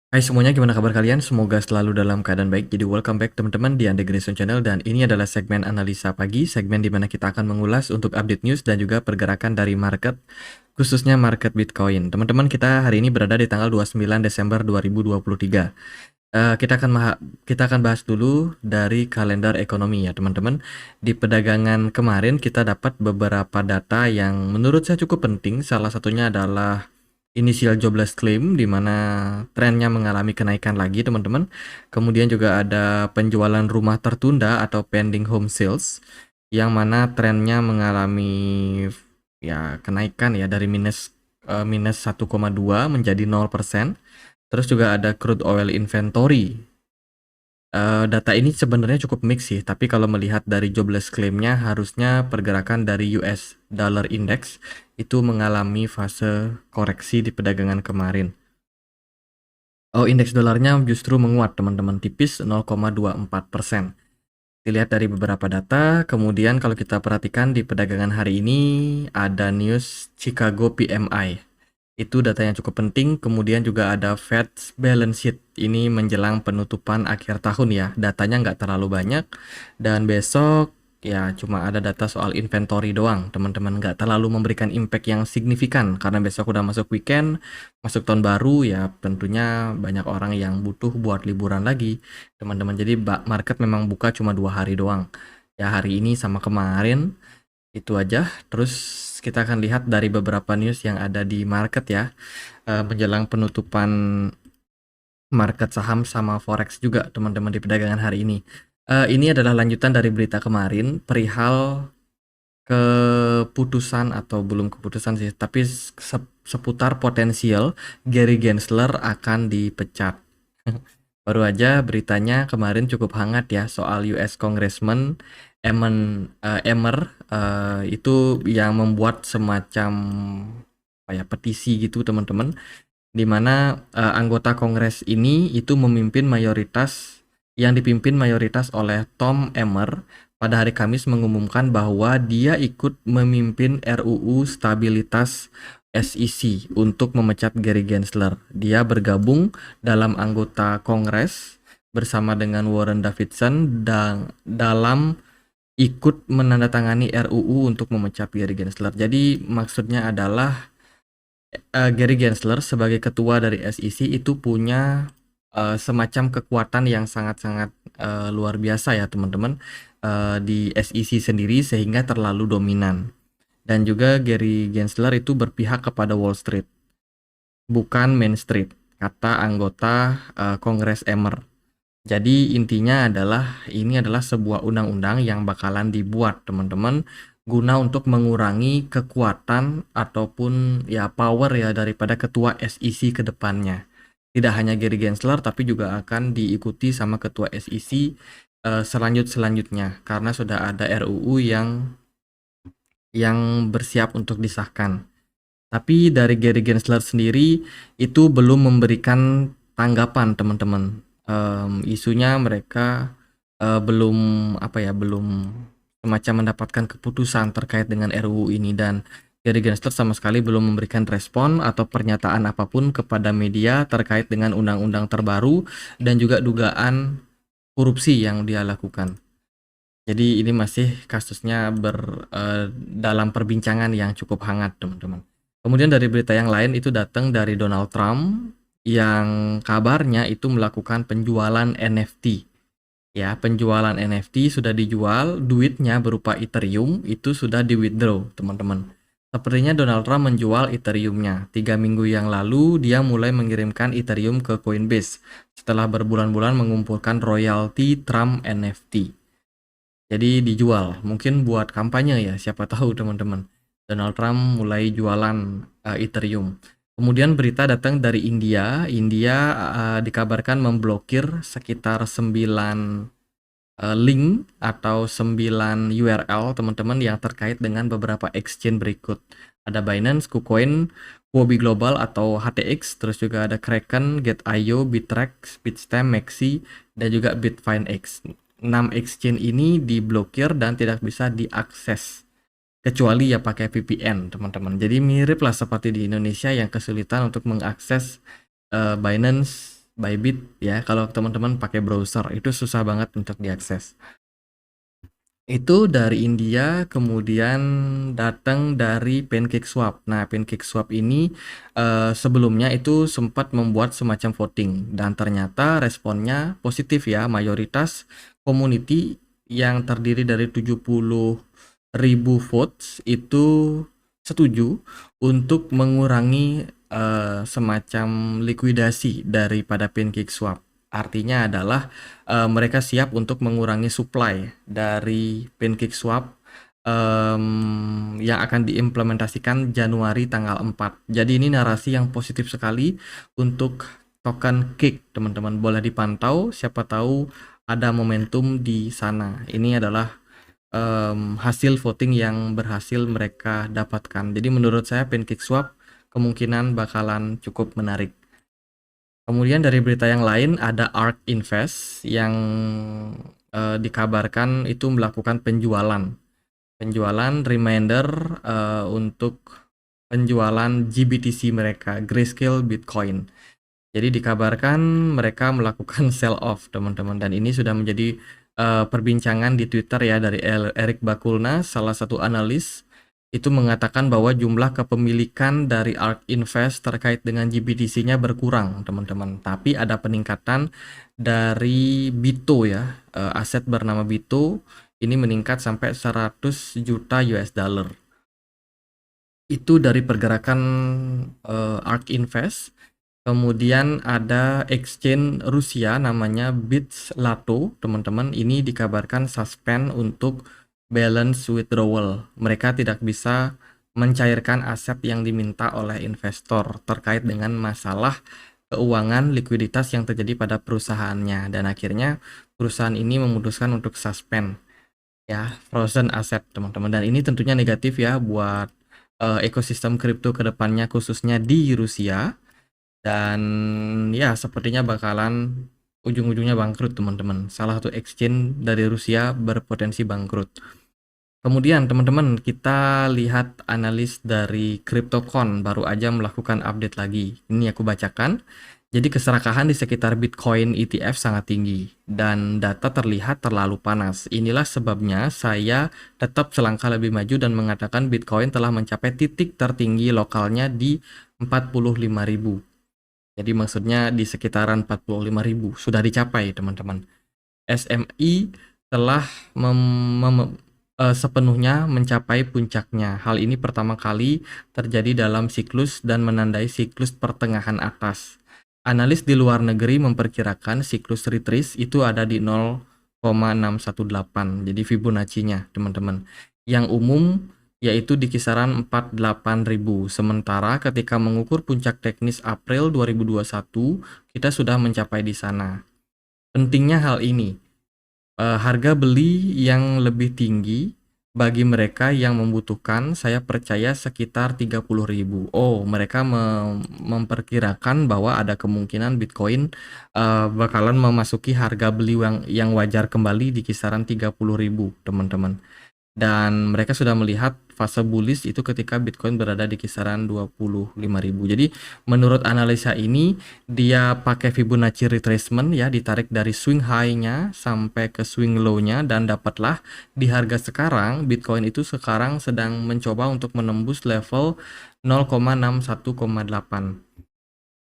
Hai semuanya, gimana kabar kalian? Semoga selalu dalam keadaan baik. Jadi welcome back teman-teman di Ande Grayson Channel, dan ini adalah segmen analisa pagi, segmen di mana kita akan mengulas untuk update news dan juga pergerakan dari market, khususnya market Bitcoin. Teman-teman, kita hari ini berada di tanggal 29 Desember 2023. Kita akan bahas dulu dari kalender ekonomi ya teman-teman. Di perdagangan kemarin kita dapat beberapa data yang menurut saya cukup penting. Salah satunya adalah initial jobless claim, di mana trennya mengalami kenaikan lagi teman-teman. Kemudian juga ada penjualan rumah tertunda atau pending home sales, yang mana trennya mengalami ya kenaikan ya dari minus 1,2 menjadi 0%. Terus juga ada crude oil inventory. Data ini sebenarnya cukup mix sih, tapi kalau melihat dari jobless claim-nya, harusnya pergerakan dari US Dollar Index itu mengalami fase koreksi di perdagangan kemarin. Oh, indeks dolarnya justru menguat teman-teman, tipis 0,24%. Dilihat dari beberapa data, kemudian kalau kita perhatikan di perdagangan hari ini ada news Chicago PMI. Itu data yang cukup penting. Kemudian juga ada Fed's balance sheet. Ini menjelang penutupan akhir tahun ya. Datanya nggak terlalu banyak. Dan besok ya cuma ada data soal inventory doang. Teman-teman, nggak terlalu memberikan impact yang signifikan. Karena besok udah masuk weekend, masuk tahun baru ya, tentunya banyak orang yang butuh buat liburan lagi. Teman-teman, jadi market memang buka cuma 2 hari doang. Ya hari ini sama kemarin. Itu aja. Terus kita akan lihat dari beberapa news yang ada di market ya, menjelang penutupan market saham sama forex juga teman-teman di perdagangan hari ini. Ini adalah lanjutan dari berita kemarin perihal keputusan, atau belum keputusan sih, tapi seputar potensial Gary Gensler akan dipecat. Baru aja beritanya kemarin cukup hangat ya soal US Congressman Emmer, itu yang membuat semacam apa ya, petisi gitu teman-teman, di mana anggota Kongres ini itu dipimpin mayoritas oleh Tom Emmer pada hari Kamis mengumumkan bahwa dia ikut memimpin RUU Stabilitas SEC untuk memecat Gary Gensler. Dia bergabung dalam anggota Kongres bersama dengan Warren Davidson dan dalam ikut menandatangani RUU untuk memecat Gary Gensler. Jadi maksudnya adalah Gary Gensler sebagai ketua dari SEC itu punya semacam kekuatan yang sangat-sangat luar biasa ya teman-teman, di SEC sendiri, sehingga terlalu dominan. Dan juga Gary Gensler itu berpihak kepada Wall Street, bukan Main Street, kata anggota Kongres Emmer. Jadi intinya adalah ini adalah sebuah undang-undang yang bakalan dibuat teman-teman, guna untuk mengurangi kekuatan ataupun ya power ya daripada ketua SEC ke depannya. Tidak hanya Gary Gensler, tapi juga akan diikuti sama ketua SEC selanjutnya, karena sudah ada RUU yang bersiap untuk disahkan. Tapi dari Gary Gensler sendiri itu belum memberikan tanggapan teman-teman. Isunya mereka belum apa ya, belum semacam mendapatkan keputusan terkait dengan RUU ini, dan Gary Gensler sama sekali belum memberikan respon atau pernyataan apapun kepada media terkait dengan undang-undang terbaru dan juga dugaan korupsi yang dia lakukan. Jadi ini masih kasusnya dalam perbincangan yang cukup hangat teman-teman. Kemudian dari berita yang lain itu datang dari Donald Trump, yang kabarnya itu melakukan penjualan NFT. Ya, penjualan NFT sudah dijual, duitnya berupa Ethereum itu sudah di-withdraw, teman-teman. Sepertinya Donald Trump menjual Ethereum-nya. 3 minggu yang lalu dia mulai mengirimkan Ethereum ke Coinbase setelah berbulan-bulan mengumpulkan royalti Trump NFT. Jadi dijual, mungkin buat kampanye ya, siapa tahu teman-teman. Donald Trump mulai jualan Ethereum. Kemudian berita datang dari India. India dikabarkan memblokir sekitar 9 link atau 9 URL teman-teman yang terkait dengan beberapa exchange berikut. Ada Binance, KuCoin, Huobi Global atau HTX, terus juga ada Kraken, Get.io, Bittrex, Bitstamp, Maxi, dan juga Bitfinex. 6 exchange ini diblokir dan tidak bisa diakses kecuali ya pakai VPN teman-teman. Jadi mirip lah seperti di Indonesia yang kesulitan untuk mengakses Binance Bybit ya. Kalau teman-teman pakai browser itu susah banget untuk diakses. Itu dari India, kemudian datang dari PancakeSwap. Nah, PancakeSwap ini sebelumnya itu sempat membuat semacam voting dan ternyata responnya positif ya. Mayoritas community yang terdiri dari 70.000 votes itu setuju untuk mengurangi semacam likuidasi daripada PancakeSwap. Artinya adalah mereka siap untuk mengurangi supply dari PancakeSwap yang akan diimplementasikan Januari tanggal 4. Jadi ini narasi yang positif sekali untuk token Cake, teman-teman. Boleh dipantau, siapa tahu ada momentum di sana. Ini adalah hasil voting yang berhasil mereka dapatkan. Jadi menurut saya PancakeSwap kemungkinan bakalan cukup menarik. Kemudian dari berita yang lain ada ARK Invest yang dikabarkan itu melakukan penjualan reminder untuk penjualan GBTC mereka, Grayscale Bitcoin. Jadi dikabarkan mereka melakukan sell off, teman-teman, dan ini sudah menjadi perbincangan di Twitter ya dari Eric Bakulna, salah satu analis. Itu mengatakan bahwa jumlah kepemilikan dari ARK Invest terkait dengan GBTC-nya berkurang, teman-teman. Tapi ada peningkatan dari Bito ya, aset bernama Bito ini meningkat sampai 100 juta US dollar. Itu dari pergerakan ARK Invest. Kemudian ada exchange Rusia namanya BitLato, teman-teman. Ini dikabarkan suspend untuk balance withdrawal. Mereka tidak bisa mencairkan aset yang diminta oleh investor terkait dengan masalah keuangan likuiditas yang terjadi pada perusahaannya, dan akhirnya perusahaan ini memutuskan untuk suspend ya frozen asset, teman-teman. Dan ini tentunya negatif ya buat ekosistem kripto kedepannya khususnya di Rusia, dan ya sepertinya bakalan ujung-ujungnya bangkrut, teman-teman. Salah satu exchange dari Rusia berpotensi bangkrut. Kemudian teman-teman kita lihat analis dari CryptoCon baru aja melakukan update lagi. Ini aku bacakan. Jadi keserakahan di sekitar Bitcoin ETF sangat tinggi dan data terlihat terlalu panas. Inilah sebabnya saya tetap selangkah lebih maju dan mengatakan Bitcoin telah mencapai titik tertinggi lokalnya di 45.000. Jadi maksudnya di sekitaran 45.000 sudah dicapai, teman-teman. SMI telah sepenuhnya mencapai puncaknya. Hal ini pertama kali terjadi dalam siklus dan menandai siklus pertengahan atas. Analis di luar negeri memperkirakan siklus retrace itu ada di 0,618. Jadi Fibonacci-nya, teman-teman. Yang umum yaitu di kisaran 48.000. Sementara ketika mengukur puncak teknis April 2021, kita sudah mencapai di sana. Pentingnya hal ini, harga beli yang lebih tinggi bagi mereka yang membutuhkan, saya percaya sekitar 30.000. Oh, mereka memperkirakan bahwa ada kemungkinan Bitcoin bakalan memasuki harga beli yang wajar kembali di kisaran 30.000, teman-teman. Dan mereka sudah melihat fase bullish itu ketika Bitcoin berada di kisaran 25.000. Jadi menurut analisa ini dia pakai Fibonacci retracement ya, ditarik dari swing high-nya sampai ke swing low-nya, dan dapatlah di harga sekarang Bitcoin itu sekarang sedang mencoba untuk menembus level 0,61,8.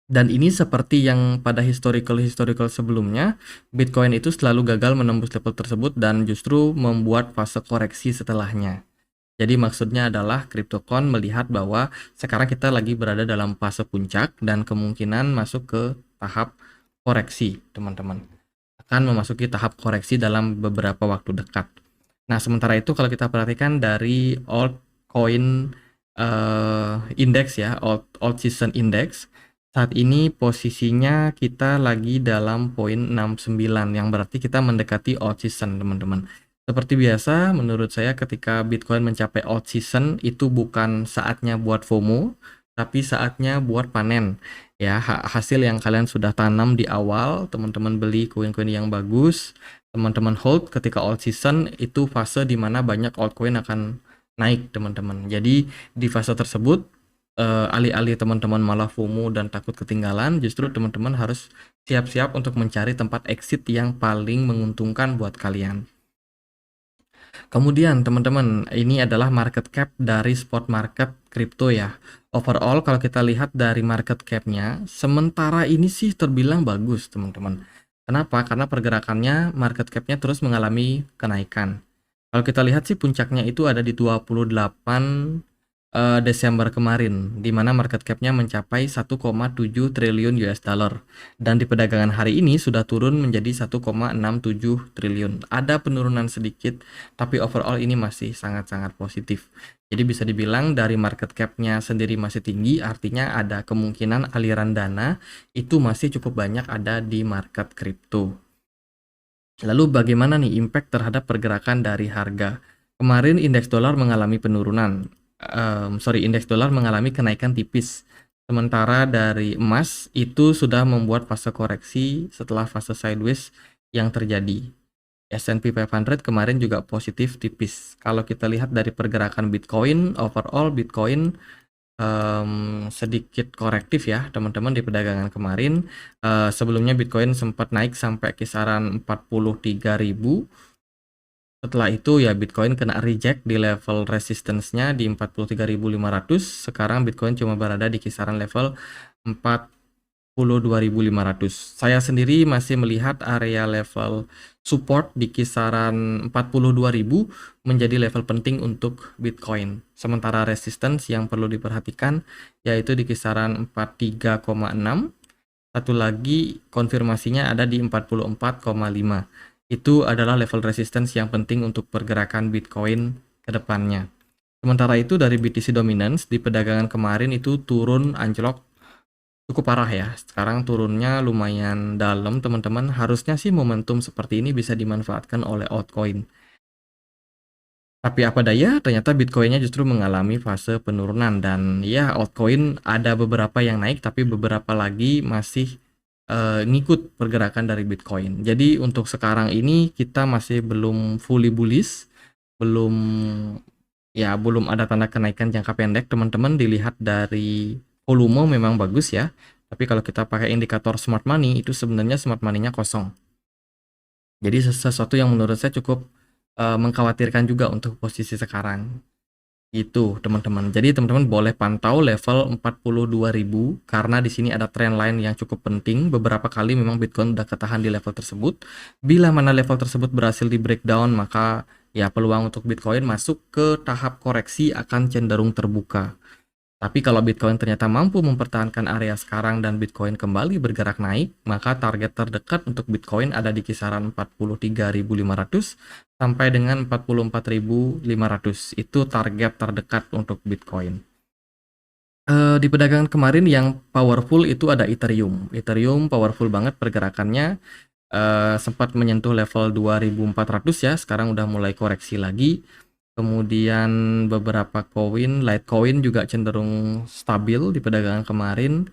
Dan ini seperti yang pada historical sebelumnya, Bitcoin itu selalu gagal menembus level tersebut dan justru membuat fase koreksi setelahnya. Jadi maksudnya adalah CryptoCon melihat bahwa sekarang kita lagi berada dalam fase puncak dan kemungkinan masuk ke tahap koreksi, teman-teman. Akan memasuki tahap koreksi dalam beberapa waktu dekat. Nah, sementara itu kalau kita perhatikan dari altcoin index ya, alt season index, saat ini posisinya kita lagi dalam poin 69, yang berarti kita mendekati alt season, teman-teman. Seperti biasa, menurut saya ketika Bitcoin mencapai alt season itu bukan saatnya buat FOMO, tapi saatnya buat panen. Ya, hasil yang kalian sudah tanam di awal, teman-teman beli koin-koin yang bagus, teman-teman hold ketika alt season, itu fase dimana banyak altcoin akan naik, teman-teman. Jadi di fase tersebut alih-alih teman-teman malah FOMO dan takut ketinggalan, justru teman-teman harus siap-siap untuk mencari tempat exit yang paling menguntungkan buat kalian. Kemudian teman-teman, ini adalah market cap dari spot market kripto ya. Overall kalau kita lihat dari market cap-nya, sementara ini sih terbilang bagus teman-teman. Kenapa? Karena pergerakannya market cap-nya terus mengalami kenaikan. Kalau kita lihat sih puncaknya itu ada di 28 Desember kemarin, di mana market cap-nya mencapai 1,7 triliun US dollar. Dan di perdagangan hari ini sudah turun menjadi 1,67 triliun. Ada penurunan sedikit, tapi overall ini masih sangat-sangat positif. Jadi bisa dibilang dari market cap-nya sendiri masih tinggi, artinya ada kemungkinan aliran dana itu masih cukup banyak ada di market kripto. Lalu bagaimana nih impact terhadap pergerakan dari harga? Kemarin indeks dolar mengalami penurunan. Indeks dolar mengalami kenaikan tipis. Sementara dari emas itu sudah membuat fase koreksi setelah fase sideways yang terjadi. S&P 500 kemarin juga positif tipis. Kalau kita lihat dari pergerakan Bitcoin, overall Bitcoin sedikit korektif ya teman-teman di perdagangan kemarin. Sebelumnya Bitcoin sempat naik sampai kisaran 43.000. Setelah itu ya Bitcoin kena reject di level resistance-nya di 43.500. Sekarang Bitcoin cuma berada di kisaran level 42.500. Saya sendiri masih melihat area level support di kisaran 42.000 menjadi level penting untuk Bitcoin. Sementara resistance yang perlu diperhatikan yaitu di kisaran 43,6. Satu lagi konfirmasinya ada di 44,5. Itu adalah level resistance yang penting untuk pergerakan Bitcoin ke depannya. Sementara itu dari BTC Dominance di perdagangan kemarin itu turun anjlok cukup parah ya. Sekarang turunnya lumayan dalam teman-teman. Harusnya sih momentum seperti ini bisa dimanfaatkan oleh altcoin. Tapi apa daya, ternyata Bitcoinnya justru mengalami fase penurunan. Dan ya altcoin ada beberapa yang naik tapi beberapa lagi masih ngikut pergerakan dari Bitcoin. Jadi untuk sekarang ini kita masih belum fully bullish, belum ada tanda kenaikan jangka pendek. Teman-teman dilihat dari volume memang bagus ya. Tapi kalau kita pakai indikator smart money itu sebenarnya smart money-nya kosong. Jadi sesuatu yang menurut saya cukup mengkhawatirkan juga untuk posisi sekarang. Itu teman-teman. Jadi teman-teman boleh pantau level 42.000 karena di sini ada trend line yang cukup penting. Beberapa kali memang Bitcoin udah ketahan di level tersebut. Bila mana level tersebut berhasil di breakdown, maka ya peluang untuk Bitcoin masuk ke tahap koreksi akan cenderung terbuka. Tapi kalau Bitcoin ternyata mampu mempertahankan area sekarang dan Bitcoin kembali bergerak naik, maka target terdekat untuk Bitcoin ada di kisaran 43.500 sampai dengan 44.500. Itu target terdekat untuk Bitcoin. Di perdagangan kemarin yang powerful itu ada Ethereum. Ethereum powerful banget pergerakannya. Sempat menyentuh level 2.400 ya, sekarang udah mulai koreksi lagi. Kemudian beberapa koin, Litecoin juga cenderung stabil di perdagangan kemarin.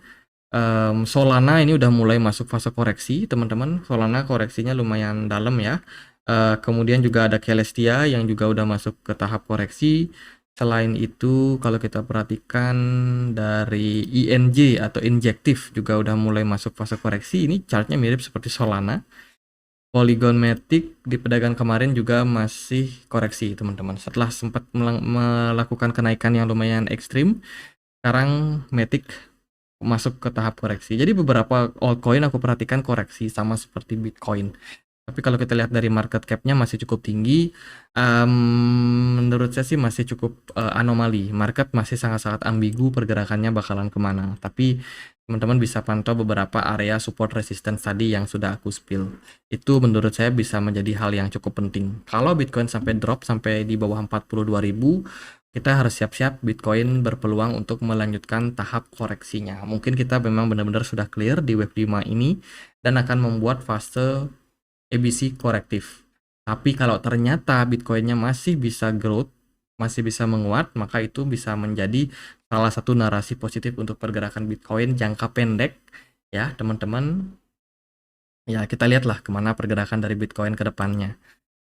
Solana ini udah mulai masuk fase koreksi, teman-teman. Solana koreksinya lumayan dalam ya. Kemudian juga ada Celestia yang juga udah masuk ke tahap koreksi. Selain itu, kalau kita perhatikan dari INJ atau Injective juga udah mulai masuk fase koreksi. Ini chartnya mirip seperti Solana. Polygon Matic di perdagangan kemarin juga masih koreksi teman-teman. Setelah sempat melakukan kenaikan yang lumayan ekstrim, sekarang Matic masuk ke tahap koreksi. Jadi beberapa altcoin aku perhatikan koreksi sama seperti Bitcoin. Tapi kalau kita lihat dari market cap-nya masih cukup tinggi, menurut saya sih masih cukup anomali. Market masih sangat-sangat ambigu pergerakannya bakalan kemana. Tapi teman-teman bisa pantau beberapa area support resistance tadi yang sudah aku spill. Itu menurut saya bisa menjadi hal yang cukup penting. Kalau Bitcoin sampai drop sampai di bawah 42.000, kita harus siap-siap Bitcoin berpeluang untuk melanjutkan tahap koreksinya. Mungkin kita memang benar-benar sudah clear di web 5 ini dan akan membuat fase ABC korektif. Tapi kalau ternyata Bitcoinnya masih bisa growth, masih bisa menguat, maka itu bisa menjadi salah satu narasi positif untuk pergerakan Bitcoin jangka pendek ya teman-teman. Ya kita lihatlah kemana pergerakan dari Bitcoin ke depannya.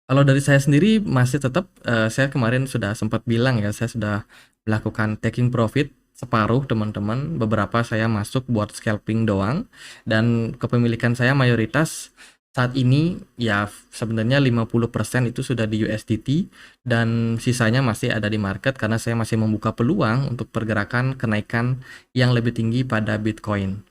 Kalau dari saya sendiri masih tetap saya kemarin sudah sempat bilang ya, saya sudah melakukan taking profit separuh teman-teman, beberapa saya masuk buat scalping doang, dan kepemilikan saya mayoritas saat ini ya sebenarnya 50% itu sudah di USDT dan sisanya masih ada di market karena saya masih membuka peluang untuk pergerakan kenaikan yang lebih tinggi pada Bitcoin.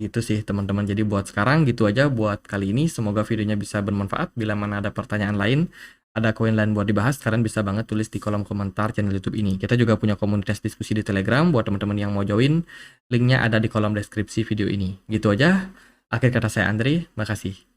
Itu sih teman-teman. Jadi buat sekarang gitu aja buat kali ini. Semoga videonya bisa bermanfaat. Bila mana ada pertanyaan lain, ada koin lain buat dibahas, kalian bisa banget tulis di kolom komentar channel YouTube ini. Kita juga punya komunitas diskusi di Telegram buat teman-teman yang mau join. Linknya ada di kolom deskripsi video ini. Gitu aja. Akhir kata saya Andri, makasih.